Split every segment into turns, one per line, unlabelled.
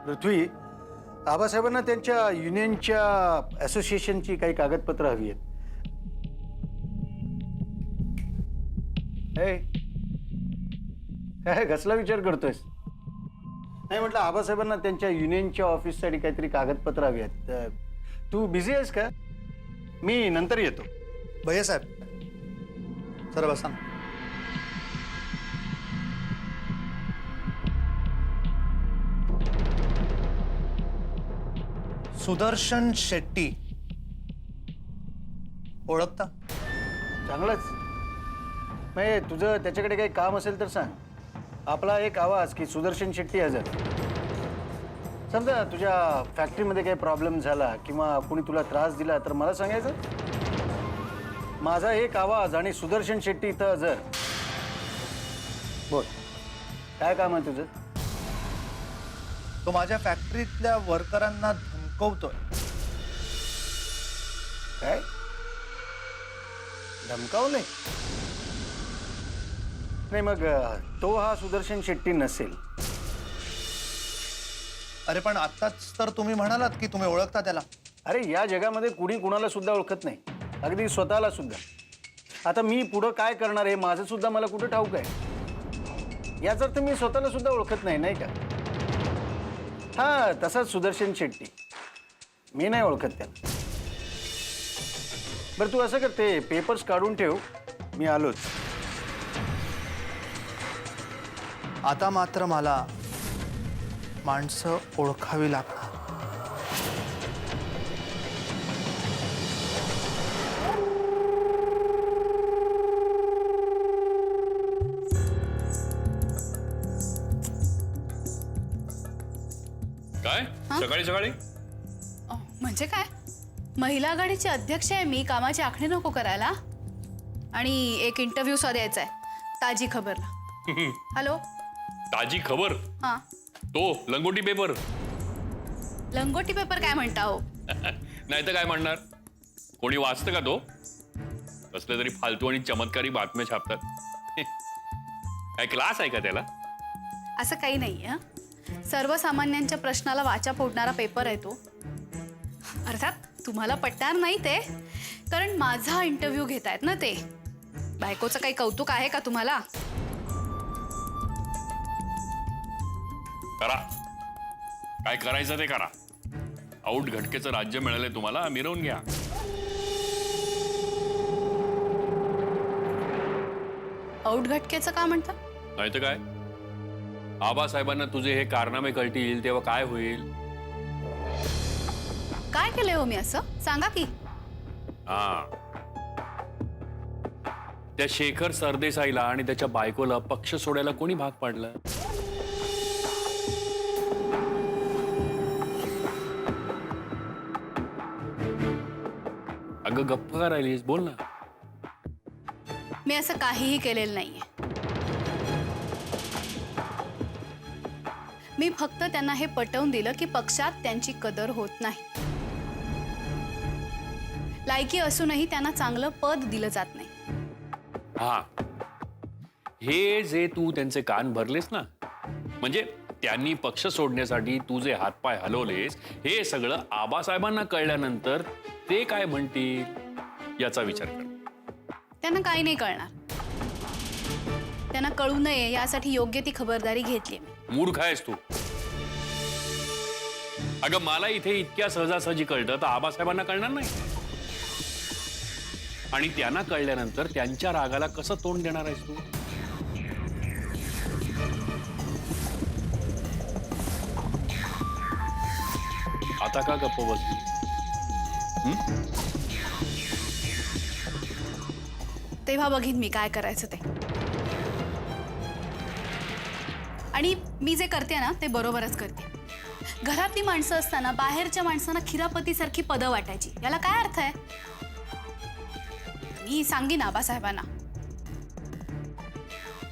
पृथ्वी, आबासाहेबांना त्यांच्या युनियनच्या असोसिएशनची काही कागदपत्र हवी आहेत. काय कसला विचार करतोयस? नाही म्हटलं, आबासाहेबांना त्यांच्या युनियनच्या ऑफिससाठी काहीतरी कागदपत्र हवी आहेत. तू बिझी आहेस का? मी नंतर येतो.
भैया साहेब, सर बसा. सुदर्शन शेट्टी ओळखता?
चांगलंच. म्हणजे तुझं त्याच्याकडे काही काम असेल तर सांग. आपला एक आवाज की सुदर्शन शेट्टी हजर. समजा तुझ्या फॅक्टरीमध्ये काही प्रॉब्लेम झाला किंवा कोणी तुला त्रास दिला तर मला सांगायचं. माझा एक आवाज आणि सुदर्शन शेट्टी इथं हजर. बोल, काय काम आहे तुझं?
तो माझ्या फॅक्टरीतल्या वर्करांना धमकवतोय.
काय धमकावलंय? नाही मग तो हा सुदर्शन शेट्टी नसेल.
अरे पण आत्ताच तर तुम्ही म्हणालात की तुम्ही ओळखता त्याला.
अरे या जगामध्ये कुणी कुणाला सुद्धा ओळखत नाही, अगदी स्वतःला सुद्धा. आता मी पुढं काय करणार हे माझं सुद्धा मला कुठं ठाऊक आहे. याचा अर्थ मी स्वतःला सुद्धा ओळखत नाही, नाही का? हा, तसाच सुदर्शन शेट्टी. मी नाही ओळखत त्याला. बरं तू असं करते, पेपर्स काढून ठेव, मी आलोच.
आता मात्र मला माणसं ओळखावी लागतात.
काय सकाळी सकाळी?
म्हणजे काय? महिला आघाडीची अध्यक्ष आहे मी. कामाची आखणी नको करायला. आणि एक इंटरव्ह्यू सुद्धा द्यायचा आहे ताजी खबरला. हॅलो,
ताजी खबर?
हां,
तो लंगोटी पेपर?
लंगोटी पेपर काय म्हणता हो?
नाही तर काय म्हणणार? कोणी वाचतं का तो? कसले तरी फालतू आणि चमत्कारी बातम्या छापतात. काय क्लास आहे का त्याला?
असं काही नाही आहे. सर्वसामान्यांच्या प्रश्नाला वाचा फोडणारा पेपर आहे तो. अर्थात तुम्हाला पटणार नाही ते, कारण माझा इंटरव्ह्यू घेत आहेत ना ते. बायकोचं काही कौतुक आहे का तुम्हाला?
करा, काय करायचं ते करा. आऊट घटकेचं राज्य मिळालंय तुम्हाला, मिरवून घ्या.
आऊट घटकेचं का म्हणता?
नाही तर काय, आबासाहेबांना तुझे हे कारनामे कळतील तेव्हा काय होईल?
काय केलंय हो मी असं? सांगा की.
हा, त्या शेखर सरदेसाईला आणि त्याच्या बायकोला पक्ष सोडायला कोणी भाग पाडलं? अगं गप्प का राहिलीस? बोल ना.
मी असं काहीही केलेलं नाहीये. मी फक्त त्यांना हे पटवून दिलं की पक्षात त्यांची कदर होत नाही. लायकी असूनही त्यांना चांगलं पद दिलं जात नाही.
हा, हे जे तू त्यांचे कान भरलेस ना, म्हणजे त्यांनी पक्ष सोडण्यासाठी तू जे हातपाय हलवलेस, हे सगळं आबासाहेबांना कळल्यानंतर ते काय म्हणतील याचा विचार कर.
त्यांना काही नाही कळणार. त्यांना कळू नये यासाठी योग्य ती खबरदारी घेतली.
मूर्ख आहेस तू. अगं मला इथे इतक्या सहजासहजी कळतं तर आबासाहेबांना कळणार नाही? आणि त्यांना कळल्यानंतर त्यांच्या रागाला कसं तोंड देणार आहेस तू? आता का गप्प बसली?
तेव्हा बघीन मी काय करायचं ते. आणि मी जे करते ना ते बरोबरच करते. घरातली माणसं असताना बाहेरच्या माणसांना खिरापतीसारखी पदं वाटायची, याला काय अर्थ आहे? मी सांगीन आबासाहेबांना.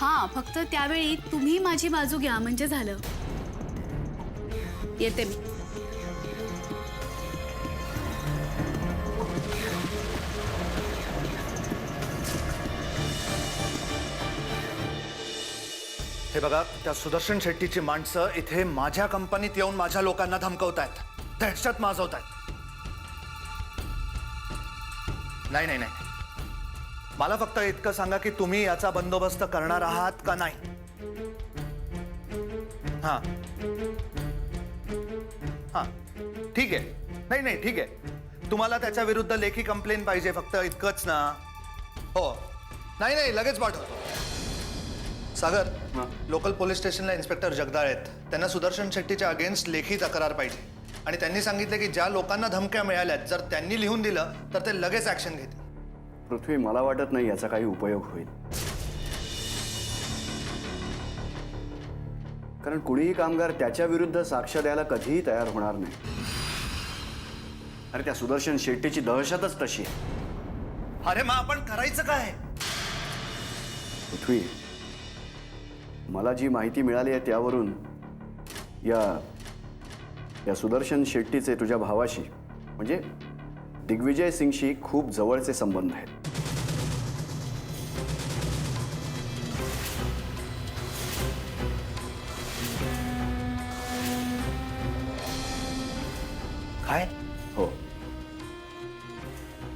हां, फक्त त्यावेळी तुम्ही माझी बाजू घ्या म्हणजे झालं. येते मी.
हे बघा, त्या सुदर्शन शेट्टीची माणसं इथे माझ्या कंपनीत येऊन माझ्या लोकांना धमकवतायत, दहशत माजवतायत. नाही नाही नाही, मला फक्त इतकं सांगा की तुम्ही याचा बंदोबस्त करणार आहात का नाही. हा हा, ठीक आहे. नाही नाही, ठीक आहे. तुम्हाला त्याच्या विरुद्ध लेखी कंप्लेन पाहिजे, फक्त इतकंच ना. हो, नाही नाही, लगेच पाठवतो. सागर, लोकल पोलीस स्टेशनला इन्स्पेक्टर जगदाळ आहेत. त्यांना सुदर्शन शेट्टीच्या अगेन्स्ट लेखी तक्रार पाहिजे. आणि त्यांनी सांगितलं की ज्या लोकांना धमक्या मिळाल्यात, जर त्यांनी लिहून दिलं तर ते लगेच ऍक्शन घेतील.
पृथ्वी, मला वाटत नाही याचा काही उपयोग होईल. कारण कुणीही कामगार त्याच्या विरुद्ध साक्ष द्यायला कधीही तयार होणार नाही. अरे, त्या सुदर्शन शेट्टीची दहशतच तशी आहे.
अरे मग आपण करायचं काय?
पृथ्वी, मला जी माहिती मिळाली आहे त्यावरून या सुदर्शन शेट्टीचे तुझ्या भावाशी म्हणजे दिग्विजय सिंगशी खूप जवळचे संबंध आहेत.
काय?
हो,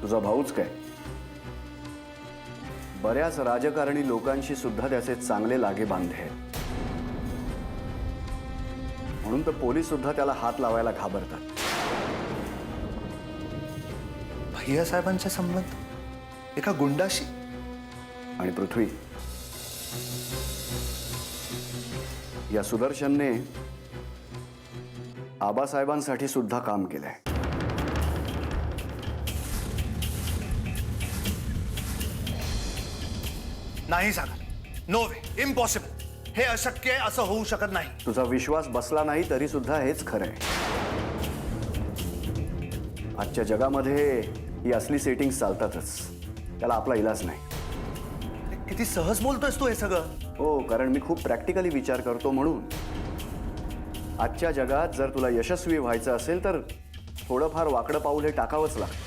तुझा भाऊच काय, बऱ्याच राजकारणी लोकांशी सुद्धा त्याचे चांगले लागे बांधे आहेत. म्हणून तर पोलीस सुद्धा त्याला हात लावायला घाबरतात.
भैया साहेबांचे संबंध एका गुंडाशी?
आणि पृथ्वी, या सुदर्शनने आबासाहेबांसाठी सुद्धा काम केलंय.
नाही सागर, नो वे, इम्पॉसिबल. हे अशक्य आहे, असं होऊ शकत नाही.
तुझा विश्वास बसला नाही तरी सुद्धा हेच खरं आहे. आजच्या जगामध्ये ही असली सेटिंग चालतातच, त्याला आपला इलाज नाही.
किती सहज बोलतोयस तू हे सगळं.
हो, कारण मी खूप प्रॅक्टिकली विचार करतो. म्हणून आजच्या जगात जर तुला यशस्वी व्हायचं असेल तर थोडंफार वाकडं पाऊल हे टाकावंच लागतं.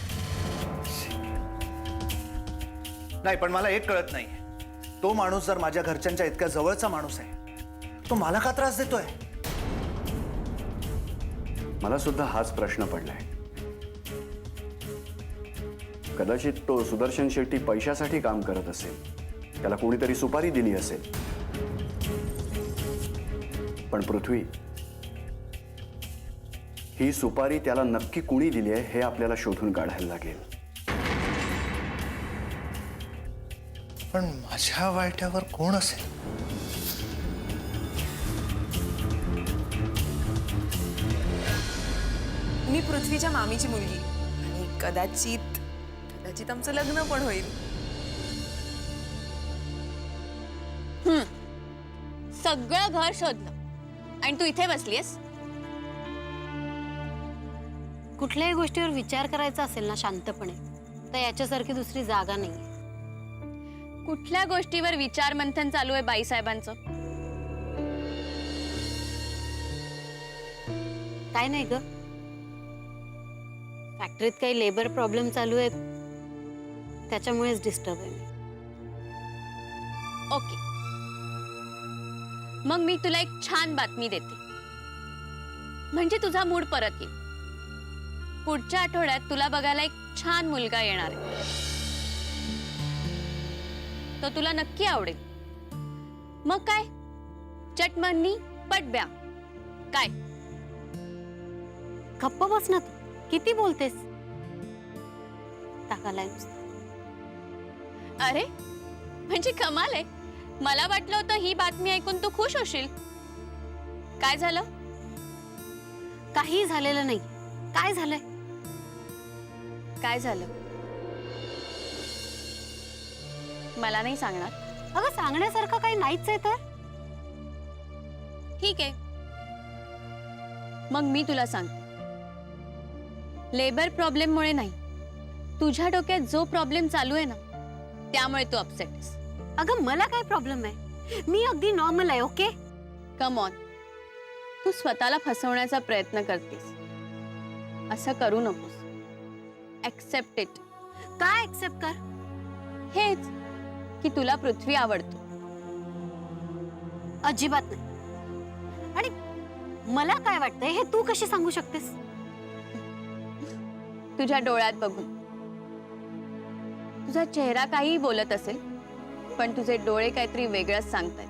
नाही, पण मला एक कळत नाही, तो माणूस जर माझ्या घरच्यांच्या इतक्या जवळचा माणूस आहे, तो मला का त्रास देतोय?
मला सुद्धा हाच प्रश्न पडलाय. कदाचित तो सुदर्शन शेट्टी पैशासाठी काम करत असेल, त्याला कोणीतरी सुपारी दिली असेल. पण पृथ्वी, ही सुपारी त्याला नक्की कुणी दिली आहे हे आपल्याला शोधून काढायला लागेल.
पण माझ्या वाट्यावर कोण असेल?
मी पृथ्वीच्या मामीची मुलगी आणि कदाचित आमचं लग्न पण होईल.
सगळं घर शोधलं आणि तू इथे बसलीयस.
कुठल्याही गोष्टीवर विचार करायचा असेल ना शांतपणे, तर याच्यासारखी दुसरी जागा नाही.
कुठल्या गोष्टीवर विचार मंथन चालू आहे बाईसाहेबांचं?
काय नाही ग, फॅक्टरीत काही लेबर प्रॉब्लेम चालू आहेत, त्याच्यामुळेच डिस्टर्ब आहे मी.
ओके, मग मी तुला एक छान बातमी देते, म्हणजे तुझा मूड परत येईल. पुढच्या आठवड्यात तुला बघायला एक छान मुलगा येणार आहे. तो तुला नक्की आवडेल. मग काय, चटमंनी पटब्या काय?
गप्प बस ना तू, किती बोलतेस? टाकालाय नुसतं.
अरे म्हणजे कमाल आहे. मला वाटलं होतं ही बातमी ऐकून तू खुश होशील. काय झालं?
काही झालेलं नाही. काय झालंय?
काय झालं मला नाही सांगणार?
अगं, सांगण्यासारखं काही नाहीच आहे तर.
ठीक आहे, मग मी तुला सांगते. लेबर प्रॉब्लेममुळे नाही, तुझ्या डोक्यात जो प्रॉब्लेम चालू आहे ना, त्यामुळे तू अपसेट आहेस.
अगं, मला काय प्रॉब्लेम आहे? मी अगदी नॉर्मल आहे. ओके,
कम ऑन, तू स्वतःला फसवण्याचा प्रयत्न करतेस. असं करू नकोस. Accept it.
काय ऍक्सेप्ट कर?
हेच की तुला पृथ्वी आवडतो.
अजिबात नाही. आणि मला काय वाटतंय हे तू कशी सांगू शकतेस?
तुझ्या डोळ्यात बघून. तुझा चेहरा काहीही बोलत असेल, पण तुझे डोळे काहीतरी वेगळंच सांगतायत.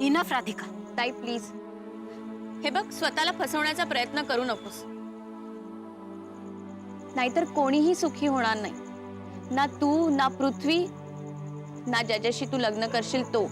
इनफ राधिका.
ताई प्लीज, हे बघ, स्वतःला फसवण्याचा प्रयत्न करू नकोस. नाहीतर कोणीही सुखी होणार नाही. ना तू, ना पृथ्वी, ना ज्याच्याशी तू लग्न करशील तो.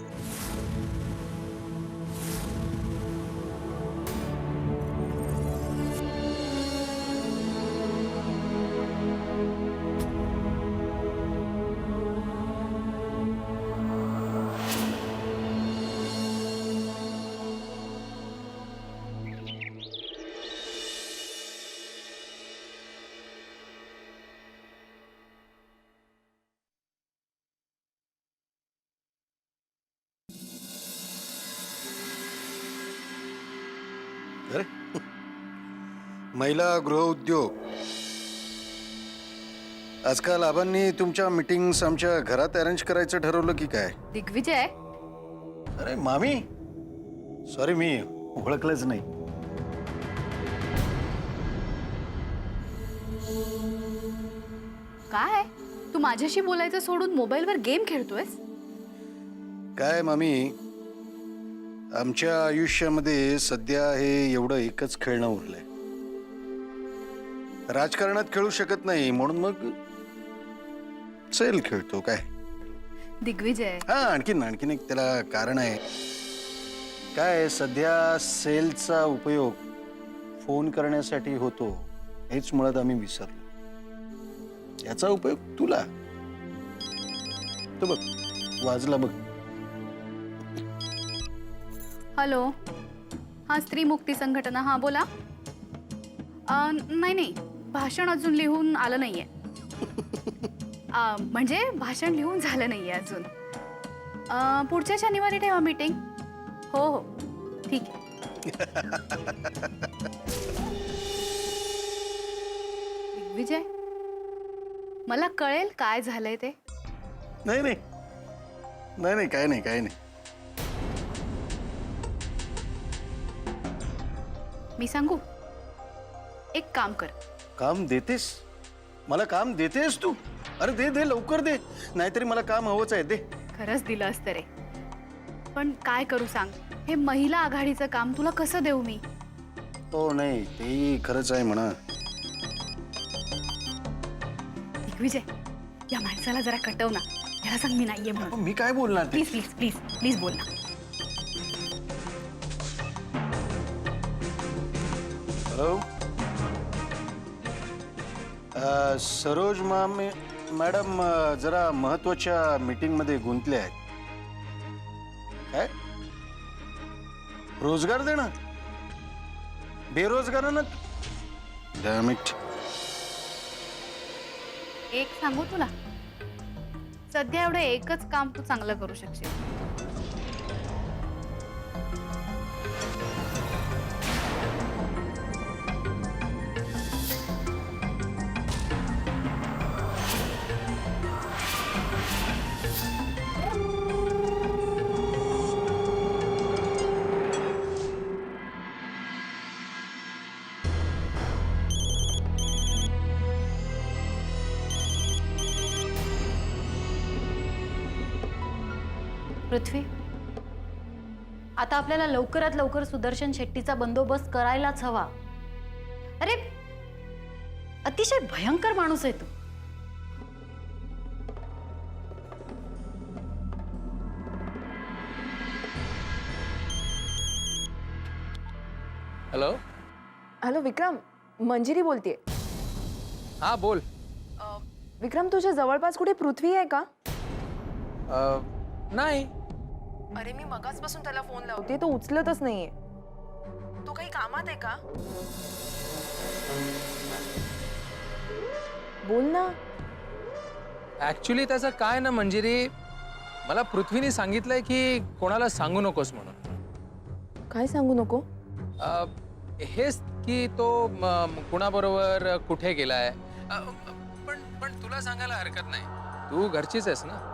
अरे महिला गृह उद्योग. आजकाल आबांनी तुमच्या मीटिंग्स आमच्या घरात अरेंज करायचं ठरवलं की काय?
दिग्विजय,
अरे मामी, सॉरी मी ओळखलंच नाही.
काय तू माझ्याशी बोलायचं सोडून मोबाईलवर गेम खेळतोयस?
काय मामी, आमच्या आयुष्यामध्ये सध्या हे एवढं एकच खेळणं उरलंय. राजकारणात खेळू शकत नाही म्हणून मग सेल खेळतो. काय
दिग्विजय,
हा, आणखीन एक त्याला कारण आहे. काय सध्या सेलचा उपयोग फोन करण्यासाठी होतो हेच मुळात आम्ही विसरलो. याचा उपयोग तुला, तो बघ वाजला बघ.
हॅलो, हा स्त्री मुक्ती संघटना. हा बोला. नाही, भाषण अजून लिहून आलं नाहीये. म्हणजे भाषण लिहून झालं नाहीये अजून. पुढच्या शनिवारी ठेवा मीटिंग. हो, ठीक आहे. विजय, मला कळेल काय झालंय ते.
नाही, काय नाही.
मी सांगू, एक काम कर.
काम देतेस मला? काम देतेस तू? अरे दे लवकर दे, नाहीतरी मला काम हवंच आहे. दे.
खरंच दिलं असतं रे, पण काय करू सांग. हे महिला आघाडीचं काम तुला कसं देऊ मी?
हो, नाही ते खरंच आहे म्हणा.
दिग्विजय, या माणसाला जरा कटव ना. याला सांग मी नाहीये म्हणून.
मी काय बोलणार ते?
प्लीज बोल ना.
हॅलो, सरोज मॅडम जरा महत्वाच्या मीटिंग मध्ये गुंतले आहेत. काय रोजगार देणं बेरोजगारांना? Dam it.
एक सांगू तुला, सध्या एवढं एकच काम तू चांगलं करू शकशील.
पृथ्वी, आता आपल्याला लवकरात लवकर सुदर्शन शेट्टीचा बंदोबस्त करायलाच हवा. अरे अतिशय भयंकर माणूस आहे तू.
हॅलो.
हॅलो विक्रम, मंजिरी बोलतेय.
हा बोल.
विक्रम, तुझ्या जवळपास कुठे पृथ्वी आहे का?
नाही.
अरे मी मगासपासून त्याला फोन लावते, तो उचलतच नाहीये. तो काही कामात आहे का? बोल ना.
ऍक्च्युली त्याचं काय ना मंजिरी, मला पृथ्वीने सांगितलंय की कोणाला सांगू नकोस म्हणून.
काय सांगू नको?
हेच की तो कुणाबरोबर कुठे गेलाय. पण तुला सांगायला हरकत नाही, तू घरचीच आहेस ना.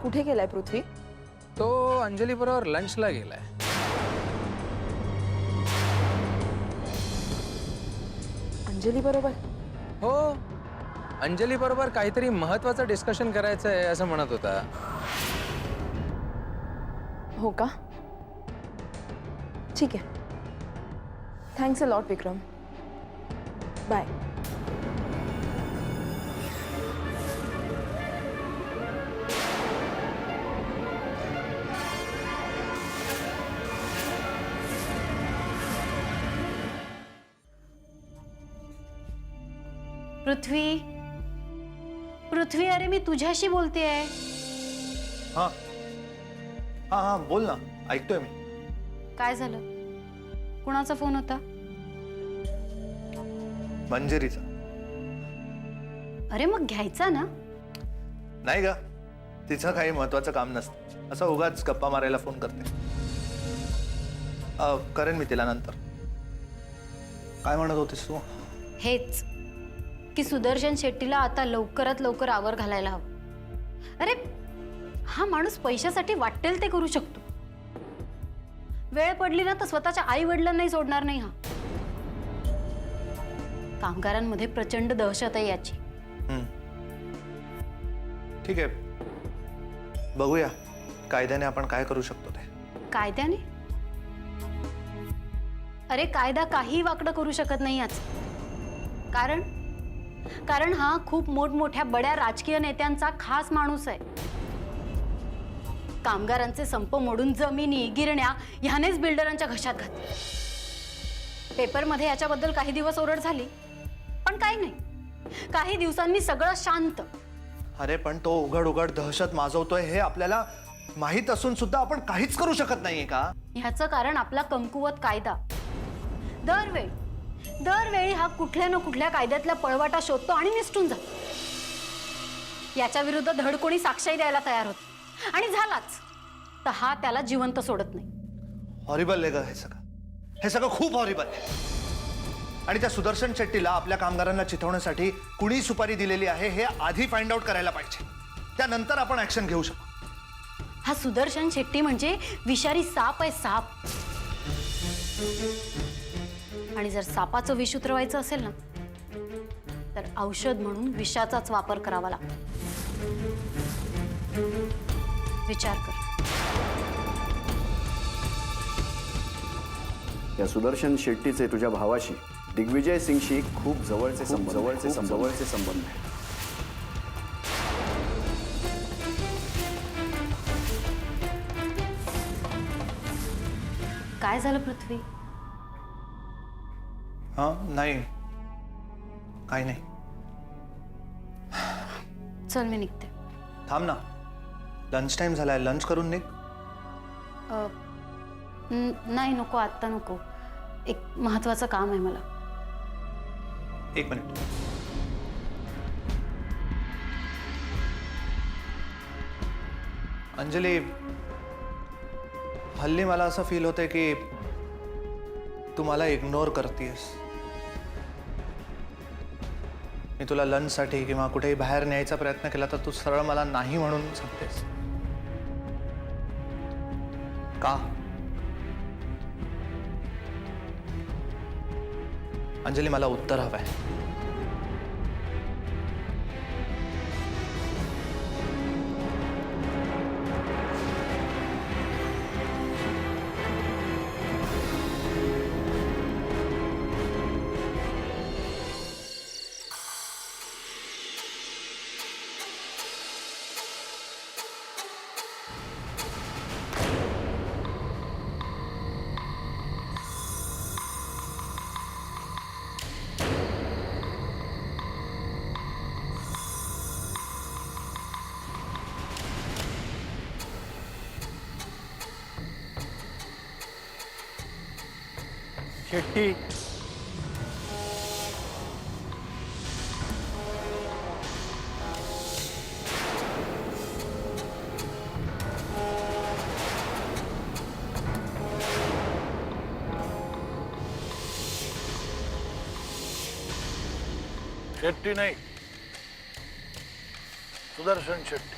कुठे गेलाय पृथ्वी?
तो अंजली बरोबर लंचला गेलाय.
अंजली बरोबर.
हो, अंजली बरोबर काहीतरी महत्वाचं डिस्कशन करायचं आहे असं म्हणत होता.
हो का? ठीक आहे. Thanks a lot Vikram. Bye.
Prithvi, Prithvi, अरे मी तुझ्याशी बोलतेय.
हा हा हा बोल ना, ऐकतोय मी.
काय झालं? कुणाचा फोन होता?
मंजिरीचा.
अरे मग घ्यायचा ना.
नाही ग, तिचं काही महत्वाचं काम नसतं, असं उगाच गप्पा मारायला फोन करते. करेन मी तिला नंतर. काय म्हणत होतीस तू?
हेच की सुदर्शन शेट्टीला आता लवकरात लवकर आवर घालायला हवं. अरे हा माणूस पैशासाठी वाटेल ते करू शकतो. वेळ पडली ना तर स्वतःच्या आई वडिलांनाही सोडणार नाही हा. कामगारांमध्ये प्रचंड दहशत आहे याची.
ठीक आहे, बघूया कायद्याने आपण काय करू शकतो ते.
कायद्याने? अरे कायदा काही वाकडं करू शकत नाही याच. कारण हा खूप मोठमोठ्या बड्या राजकीय नेत्यांचा खास माणूस आहे. कामगारांचे संप मोडून जमिनी गिरण्या ह्यानेच बिल्डरांच्या घशात घातले. पेपरमध्ये याच्याबद्दल काही दिवस ओरड झाली, पण काही नाही. काही दिवसांनी सगळं शांत.
अरे पण तो उघड उघड दहशत माजवतोय हे आपल्याला माहित असून सुद्धा आपण काहीच करू शकत नाहीये का?
ह्याचं कारण आपला कमकुवत कायदा. दरवेळी हा कुठल्या ना कुठल्या कायद्यातल्या पळवाटा शोधतो आणि निसटून जातो. याच्या विरुद्ध धड कोणी साक्षी द्यायला तयार होत आणि झालाच तर हा त्याला जिवंत सोडत नाही.
हॉरिबल आहे ग हे सगळं खूप हॉरिबल आहे. आणि त्या सुदर्शन शेट्टीला आपल्या कामगारांना चिथवण्यासाठी कुणी सुपारी दिलेली आहे हे आधी फाइंड आउट करायला पाहिजे. त्यानंतर आपण ऍक्शन घेऊ शकतो.
हा सुदर्शन शेट्टी म्हणजे विषारी साप आहे, साप. आणि जर सापाचं विष उतरवायचं असेल ना तर औषध म्हणून विषाचाच वापर करावा लागतो. विचार कर.
या सुदर्शन शेट्टीचे तुझ्या भावाशी दिग्विजय सिंगशी खूप जवळचे संबंध आहेत.
काय झालं पृथ्वी?
हा नाही, काही नाही.
चल मी निघते.
थांब ना, लंच टाइम झालाय, लंच करून निघ.
नाही नको, आत्ता नको. एक महत्वाचं काम आहे मला.
एक मिनिट. अंजली, हल्ली मला असं फील होतंय की तू मला इग्नोर करतेस. मी तुला लंचसाठी किंवा कुठेही बाहेर न्यायचा प्रयत्न केला तर तू सरळ मला नाही म्हणून सांगतेस का? अंजली, मला उत्तर हवंय.
शेट्टी,
शेट्टी नाही, सुदर्शन शेट्टी.